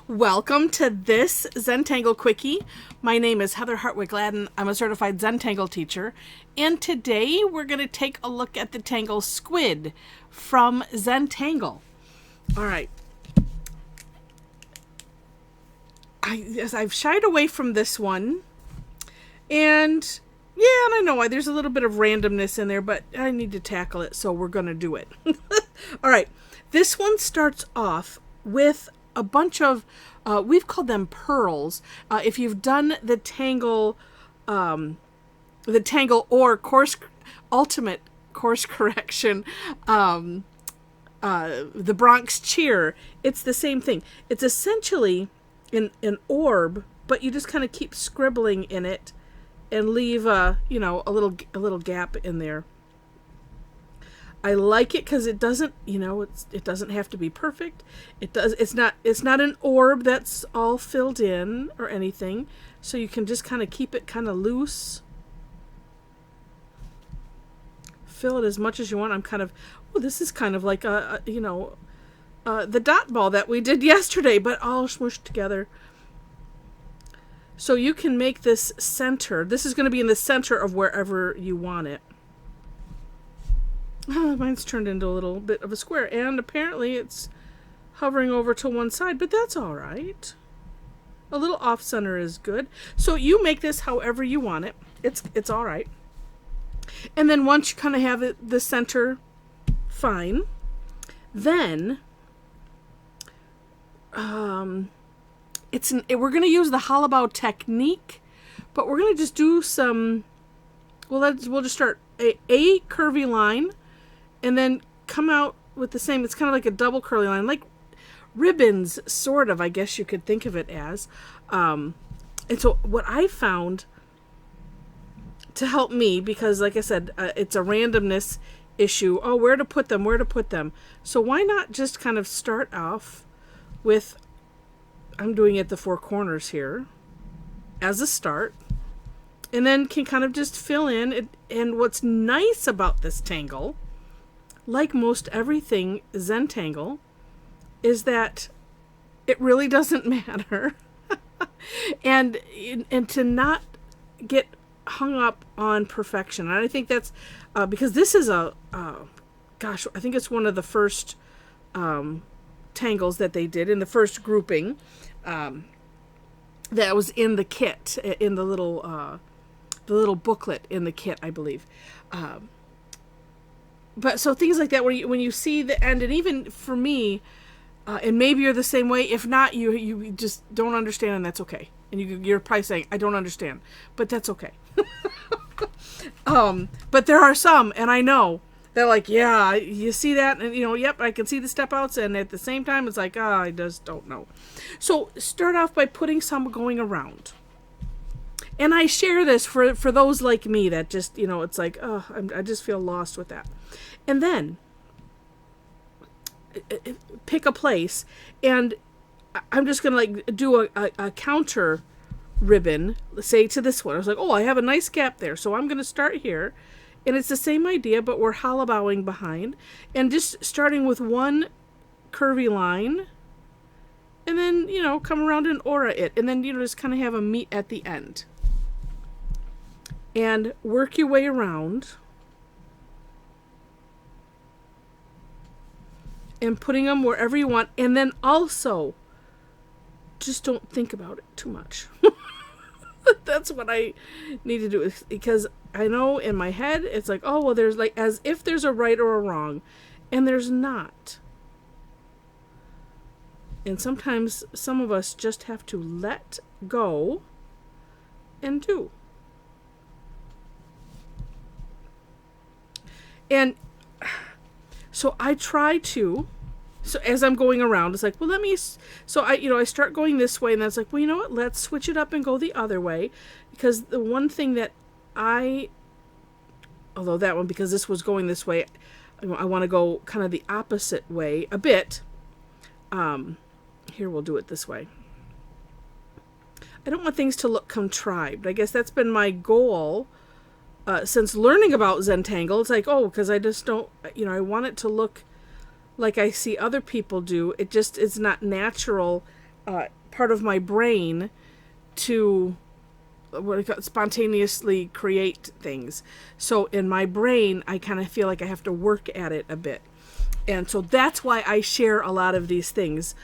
Welcome to this Zentangle Quickie. My name is Heather Hartwick Gladden. I'm a Certified Zentangle Teacher. And today we're going to take a look at the tangle Squid from Zentangle. All right. I've shied away from this one. And I know why. There's a little bit of randomness in there, but I need to tackle it, so we're going to do it. All right. This one starts off with a bunch of, we've called them pearls. If you've done the Tangle or ultimate course correction, the Bronx Cheer, it's the same thing. It's essentially an orb, but you just kind of keep scribbling in it and leave a little gap in there. I like it because it doesn't, it doesn't have to be perfect. It's not an orb that's all filled in or anything. So you can just kind of keep it kind of loose. Fill it as much as you want. This is kind of like the dot ball that we did yesterday, but all smooshed together. So you can make this center. This is going to be in the center of wherever you want it. Mine's turned into a little bit of a square, and apparently it's hovering over to one side, but that's all right. A little off center is good. So you make this however you want it. It's all right. And then once you kind of have it the center fine, then we're going to use the hollowbow technique, but we're going to just do some. We'll just start a curvy line. And then come out with the same, it's kind of like a double curly line, like ribbons, sort of, I guess you could think of it as. And so what I found to help me, because like I said, it's a randomness issue. Oh, where to put them. So why not just kind of start off with, I'm doing it the four corners here as a start. And then can kind of just fill in it. And what's nice about this tangle, like most everything Zentangle, is that it really doesn't matter. and to not get hung up on perfection. And I think that's because this is I think it's one of the first tangles that they did in the first grouping that was in the kit, in the little booklet in the kit, I believe. But so things like that, when you see the end, and even for me, and maybe you're the same way. If not, you just don't understand, and that's okay. And you're probably saying, I don't understand, but that's okay. But there are some, and I know they're like, yeah, you see that, and yep, I can see the step outs, and at the same time, it's like, I just don't know. So start off by putting some going around. And I share this for those like me that just, it's like, I just feel lost with that. And then pick a place, and I'm just going to do a counter ribbon, say to this one. I was like, I have a nice gap there. So I'm going to start here. And it's the same idea, but we're hollowbowing behind. And just starting with one curvy line. And then, come around and aura it. And then, just kind of have a meet at the end. And work your way around. And putting them wherever you want. And then also, just don't think about it too much. That's what I need to do. Because I know in my head, it's like, there's as if there's a right or a wrong. And there's not. And sometimes some of us just have to let go and do. And so I try to, so as I'm going around, it's like, I start going this way, and then it's like, let's switch it up and go the other way. Because the one thing that because this was going this way, I want to go kind of the opposite way a bit. Here, we'll do it this way. I don't want things to look contrived. I guess that's been my goal since learning about Zentangle. It's like, because I just don't, I want it to look like I see other people do. It's not natural part of my brain to spontaneously create things. So in my brain, I kind of feel like I have to work at it a bit. And so that's why I share a lot of these things,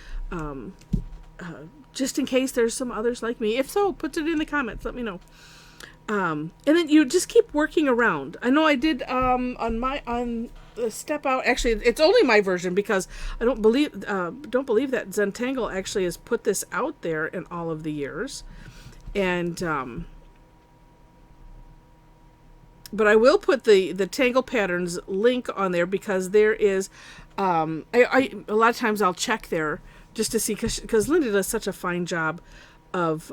just in case there's some others like me. If so, put it in the comments. Let me know. And then you just keep working around. I know I did on the step out. Actually, it's only my version because I don't believe that Zentangle actually has put this out there in all of the years. And but I will put the Tangle Patterns link on there because there is a lot of times I'll check there just to see, because Linda does such a fine job of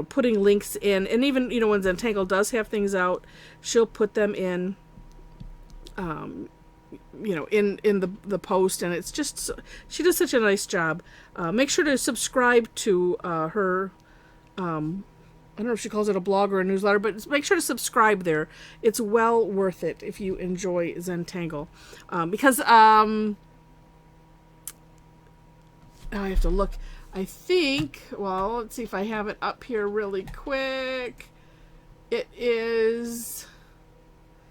putting links in, and even when Zentangle does have things out, she'll put them in in the post, and it's just, she does such a nice job. Make sure to subscribe to her I don't know if she calls it a blog or a newsletter, but make sure to subscribe there. It's well worth it if you enjoy Zentangle. Because I have to look. I think, well, let's see if I have it up here really quick. It is,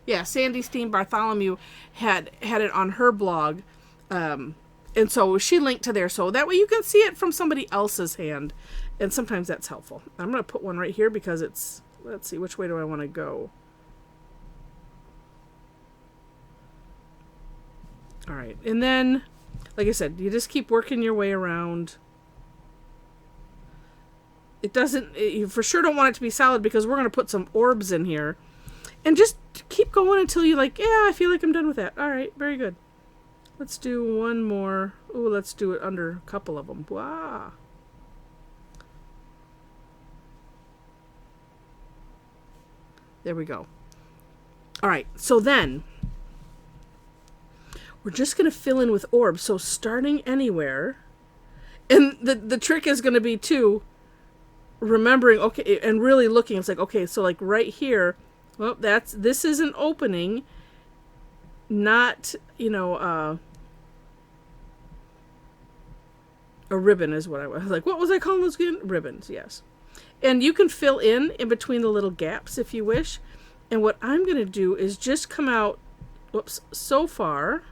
yeah, Sandy Steen Bartholomew had it on her blog. And so she linked to there, so that way you can see it from somebody else's hand. And sometimes that's helpful. I'm going to put one right here because it's, let's see, which way do I want to go? All right. And then, like I said, you just keep working your way around. It doesn't, you for sure don't want it to be solid because we're going to put some orbs in here. And just keep going until you're like, yeah, I feel like I'm done with that. All right, very good. Let's do one more. Ooh, let's do it under a couple of them. Wow. There we go. All right, so then we're just going to fill in with orbs. So starting anywhere. And the trick is going to be, too, remembering, okay, and really looking. It's like, okay, so like right here, well, this is an opening, not, a ribbon is what I was like. What was I calling those again? Ribbons, yes. And you can fill in between the little gaps if you wish. And what I'm going to do is just come out, whoops, so far.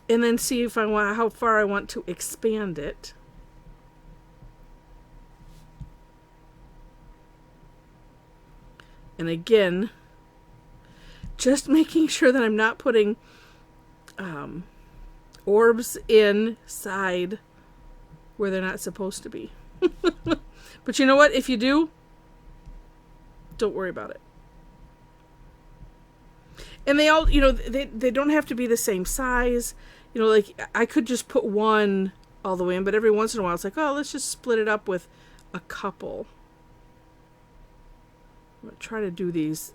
And then see if I want, how far I want to expand it. And again, just making sure that I'm not putting orbs inside where they're not supposed to be. But you know what? If you do, don't worry about it. And they all, they don't have to be the same size. Like I could just put one all the way in, but every once in a while it's like, oh, let's just split it up with a couple. I'm going to try to do these,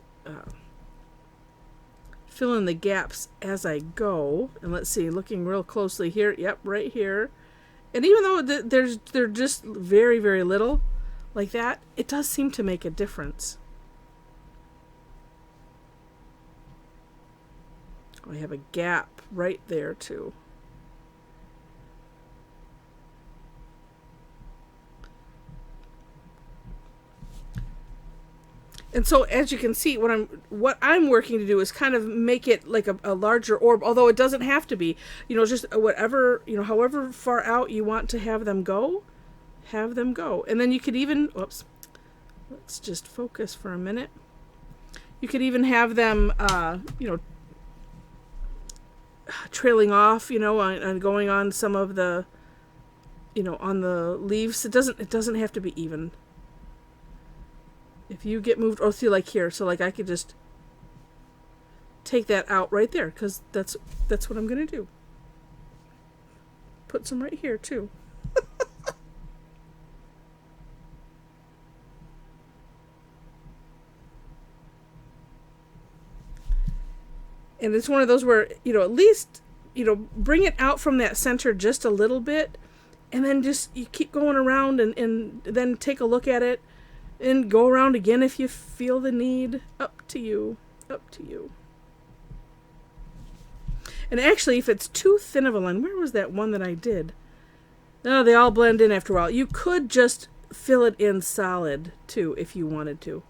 fill in the gaps as I go. And let's see, looking real closely here. Yep, right here. And even though they're just very, very little like that, it does seem to make a difference. I have a gap right there too. And so as you can see, what I'm working to do is kind of make it like a larger orb, although it doesn't have to be, just whatever, however far out you want to have them go. And then you could even, whoops, let's just focus for a minute. You could even have them, trailing off, and going on some of the, on the leaves. It doesn't have to be even. If you get moved, or see like here, so like I could just take that out right there, because that's what I'm going to do. Put some right here too. And it's one of those where, at least, bring it out from that center just a little bit, and then just you keep going around and then take a look at it. And go around again if you feel the need. Up to you. Up to you. And actually, if it's too thin of a line, where was that one that I did? No, they all blend in after a while. You could just fill it in solid, too, if you wanted to.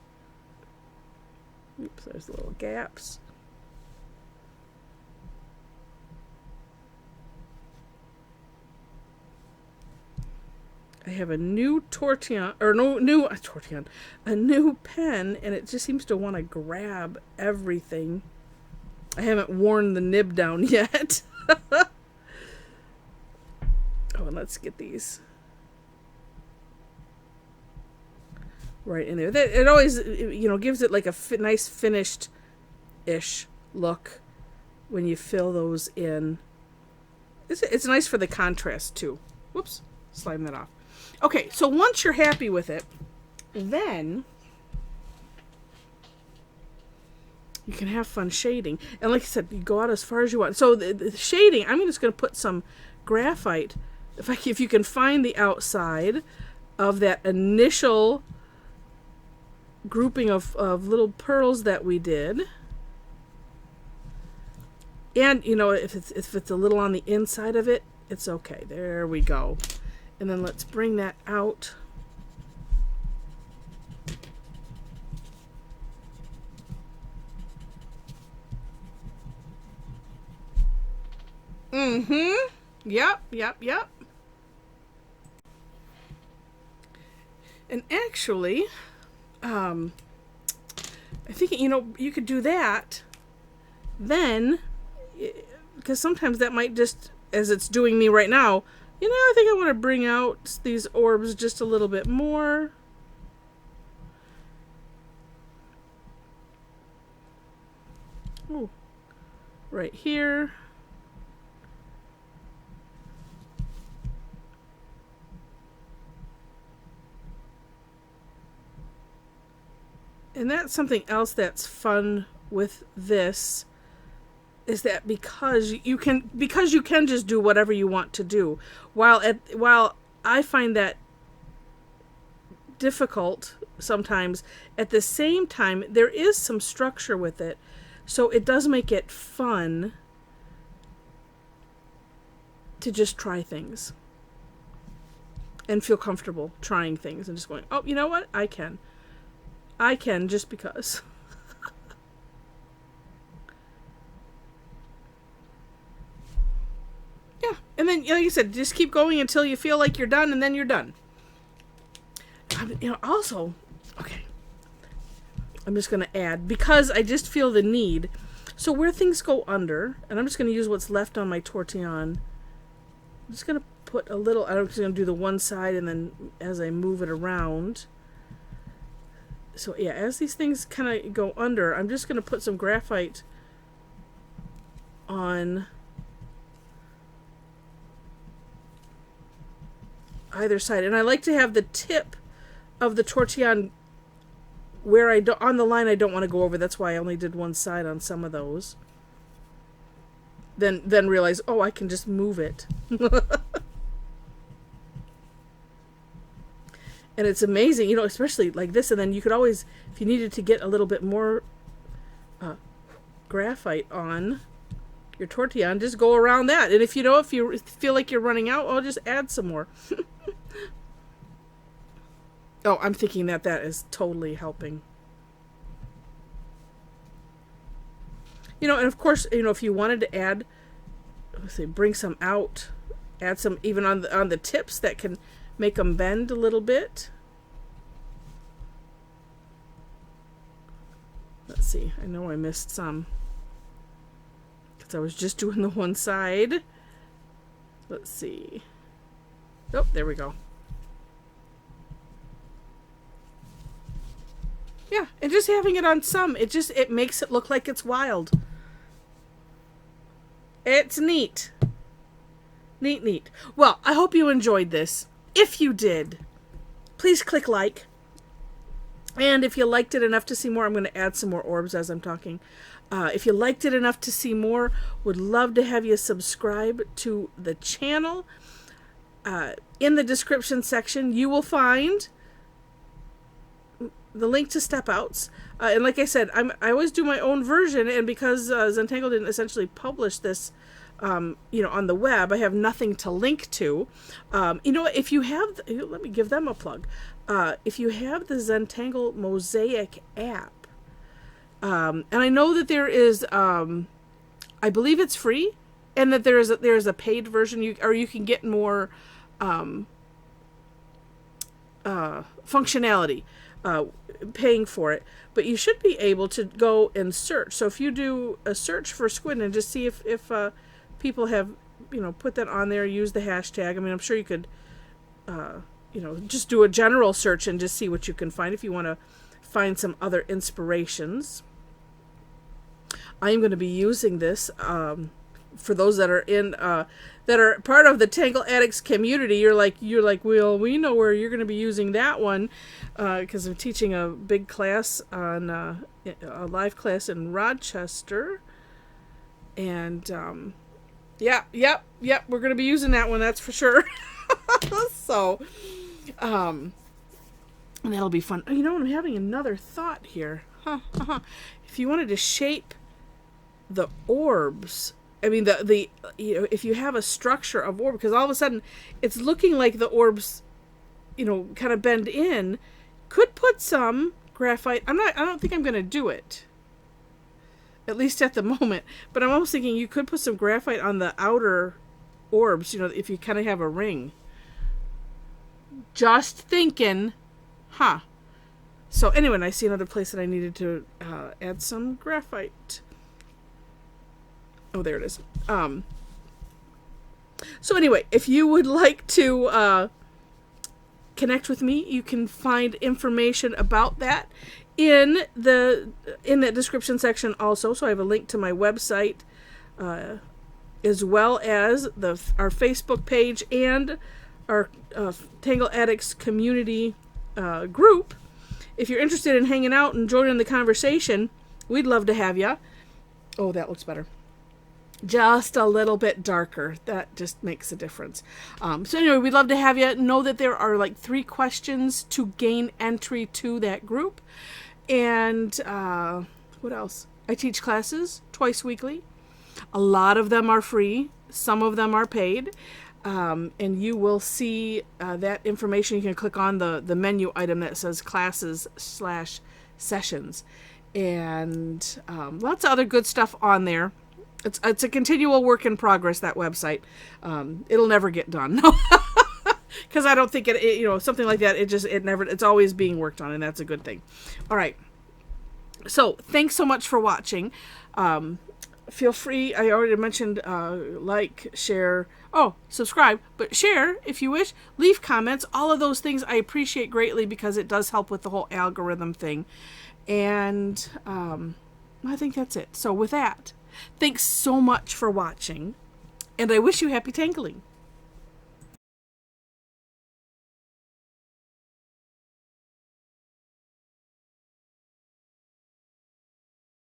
Oops, there's little gaps. I have a new tortillon, or a new pen, and it just seems to want to grab everything. I haven't worn the nib down yet. Oh, and let's get these right in there. It always, gives it like a nice finished-ish look when you fill those in. It's nice for the contrast, too. Whoops, slime that off. Okay, so once you're happy with it, then you can have fun shading. And like I said, you go out as far as you want. So the shading, I'm just going to put some graphite. If you can find the outside of that initial grouping of little pearls that we did. And, if it's a little on the inside of it, it's okay. There we go. And then let's bring that out. Yep. And actually, I think, you could do that then, because sometimes that might just, as it's doing me right now, I think I want to bring out these orbs just a little bit more. Ooh, right here. And that's something else that's fun with this, is that because you can just do whatever you want to do. While I find that difficult sometimes, at the same time there is some structure with it, so it does make it fun to just try things and feel comfortable trying things and just going, oh, you know what, I can just because. Yeah, and then, like you said, just keep going until you feel like you're done, and then you're done. Also, okay, I'm just going to add, because I just feel the need, so where things go under, and I'm just going to use what's left on my tortillon, I'm just going to put a little, I'm just going to do the one side, and then as I move it around, so yeah, as these things kind of go under, I'm just going to put some graphite on either side. And I like to have the tip of the tortillon where on the line I don't want to go over. That's why I only did one side on some of those. Then realize, oh, I can just move it. And it's amazing, especially like this. And then you could always, if you needed to get a little bit more graphite on your tortillon, just go around that. And if you feel like you're running out, I'll just add some more. Oh, I'm thinking that is totally helping. And of course, if you wanted to add, let's say, bring some out, add some even on the tips that can make them bend a little bit. Let's see. I know I missed some because I was just doing the one side. Let's see. Oh, there we go. Yeah, and just having it on some, it makes it look like it's wild. It's neat. Neat. Well, I hope you enjoyed this. If you did, please click like. And if you liked it enough to see more, I'm going to add some more orbs as I'm talking. If you liked it enough to see more, would love to have you subscribe to the channel. In the description section, you will find the link to step outs. And like I said, I always do my own version, and because Zentangle didn't essentially publish this, on the web, I have nothing to link to. If you have, let me give them a plug. If you have the Zentangle Mosaic app, and I know that there is, I believe it's free, and that there is a paid version. You can get more functionality, paying for it. But you should be able to go and search. So if you do a search for Squid and just see if people have, put that on there, use the hashtag. I mean, I'm sure you could, just do a general search and just see what you can find if you want to find some other inspirations. I am going to be using this for those that are that are part of the Tangle Addicts community. You're like, well, we know where you're going to be using that one, because I'm teaching a big class on a live class in Rochester, and yep, we're going to be using that one. That's for sure. So, and that'll be fun. I'm having another thought here. If you wanted to shape the orbs, I mean, if you have a structure of orb, because all of a sudden it's looking like the orbs, kind of bend in, could put some graphite. I don't think I'm going to do it, at least at the moment, but I'm almost thinking you could put some graphite on the outer orbs, if you kind of have a ring. Just thinking, So anyway, I see another place that I needed to add some graphite. Oh, there it is. So anyway, if you would like to connect with me, you can find information about that in the description section also. So I have a link to my website, as well as our Facebook page and our Tangle Addicts community group. If you're interested in hanging out and joining the conversation, we'd love to have you. Oh, that looks better. Just a little bit darker. That just makes a difference. So anyway, we'd love to have you. Know that there are like 3 questions to gain entry to that group. And what else? I teach classes twice weekly. A lot of them are free. Some of them are paid. And you will see that information. You can click on the menu item that says classes/sessions. And lots of other good stuff on there. It's a continual work in progress, that website. It'll never get done. Because I don't think something like that, it's always being worked on, and that's a good thing. All right. So thanks so much for watching. Feel free, I already mentioned, like, share, subscribe, but share if you wish, leave comments, all of those things I appreciate greatly, because it does help with the whole algorithm thing. And I think that's it. So with that, thanks so much for watching, and I wish you happy tangling.